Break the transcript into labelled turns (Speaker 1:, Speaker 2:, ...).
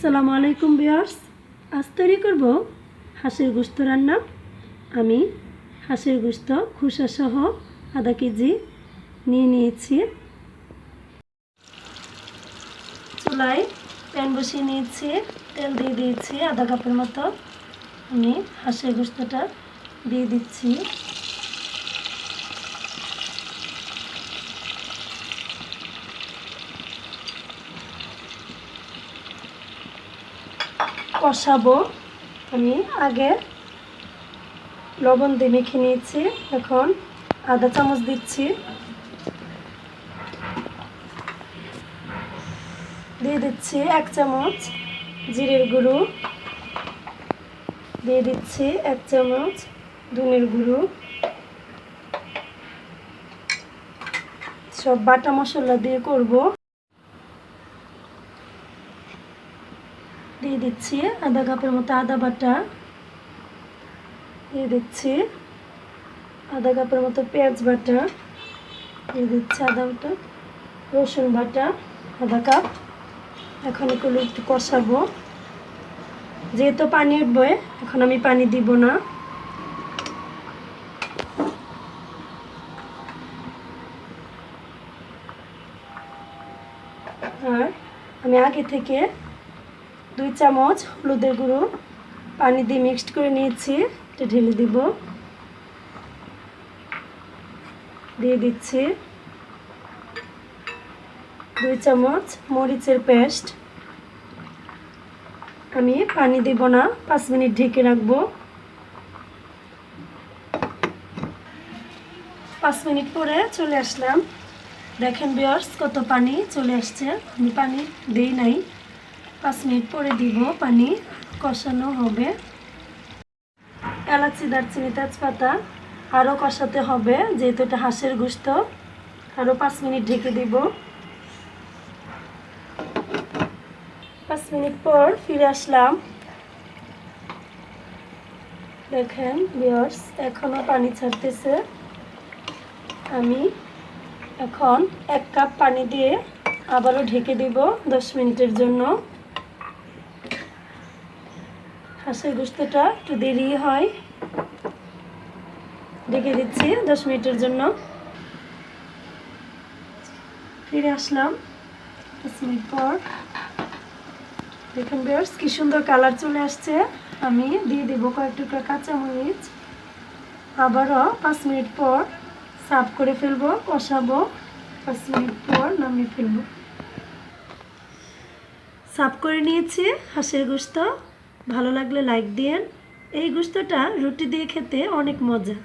Speaker 1: আসসালামু আলাইকুম ভিউয়ার্স। আজ তৈরি করব হাঁসের গোশত রান্না। আমি হাঁসের গোশত খোসা সহ আধা কেজি নিয়ে নিয়েছি। চুলায় প্যান বসিয়ে নিয়েছি, তেল দিয়ে দিয়েছি আধা কাপের মতো। আমি হাঁসের গোশতটা দিয়ে দিচ্ছি। কষাবো। আমি আগে লবণ দিয়ে মেখে নিয়েছি, এখন আধা চামচ দিচ্ছি। দিয়ে দিচ্ছি 1 চামচ জিরের গুঁড়ো, দিয়ে দিচ্ছি 1 চামচ ধনের গুঁড়ো। সব বাটা মশলা দিয়ে করব। দিয়ে দিচ্ছি আধা কাপের মতো আদা বাটা, দিয়ে দিচ্ছি আধা কাপের মতো পেঁয়াজ বাটা, দিয়ে দিচ্ছি আদা বাটা রসুন বাটা আধা কাপ। এখন এগুলো একটু কষাবো। যেহেতু পানি উঠবে, এখন আমি পানি দিব না। আর আমি আগে থেকে 2 চামচ হলুদের গুঁড়ো পানি দিয়ে মিক্সড করে নিয়েছি, এটা ঢেলে দিব। দিয়ে দিচ্ছি 2 চামচ মরিচের পেস্ট। আমি পানি দেব না, 5 মিনিট ঢেকে রাখবো। 5 মিনিট পরে চলে আসলাম। দেখেন ভিউয়ার্স কত পানি চলে আসছে। আমি পানি দেই নাই, 5 মিনিট পরে দিব পানি, কষানো হবে। এলাচি দারচিনি তেজপাতা আরও কষাতে হবে, যেহেতু এটা হাঁসের গোশত। আরও 5 মিনিট ঢেকে দিব। 5 মিনিট পর ফিরে আসলাম। দেখেন ভিউয়ার্স এখনও পানি ছাড়তেছে। আমি এখন 1 কাপ পানি দিয়ে আবারও ঢেকে দিব 10 মিনিটের জন্য। হাঁসের গোশতটা একটু দেরি হয়। ঢেকে দিচ্ছি 10 মিনিটের জন্য। ফিরে আসলাম 5 মিনিট পর। দেখুন ভিউয়ার্স কি সুন্দর কালার চলে আসছে। আমি দিয়ে দেবো কয়েক টুকরা কাঁচামরিচ। আবারও 5 মিনিট পর সার্ভ করে ফেলবো, কষাবো। 5 মিনিট পর নামিয়ে ফেলবো। সার্ভ করে নিয়েছি হাঁসের গোশত। ভালো লাগলে লাইক দিয়েন। এই গোশতটা রুটি দিয়ে খেতে অনেক মজা।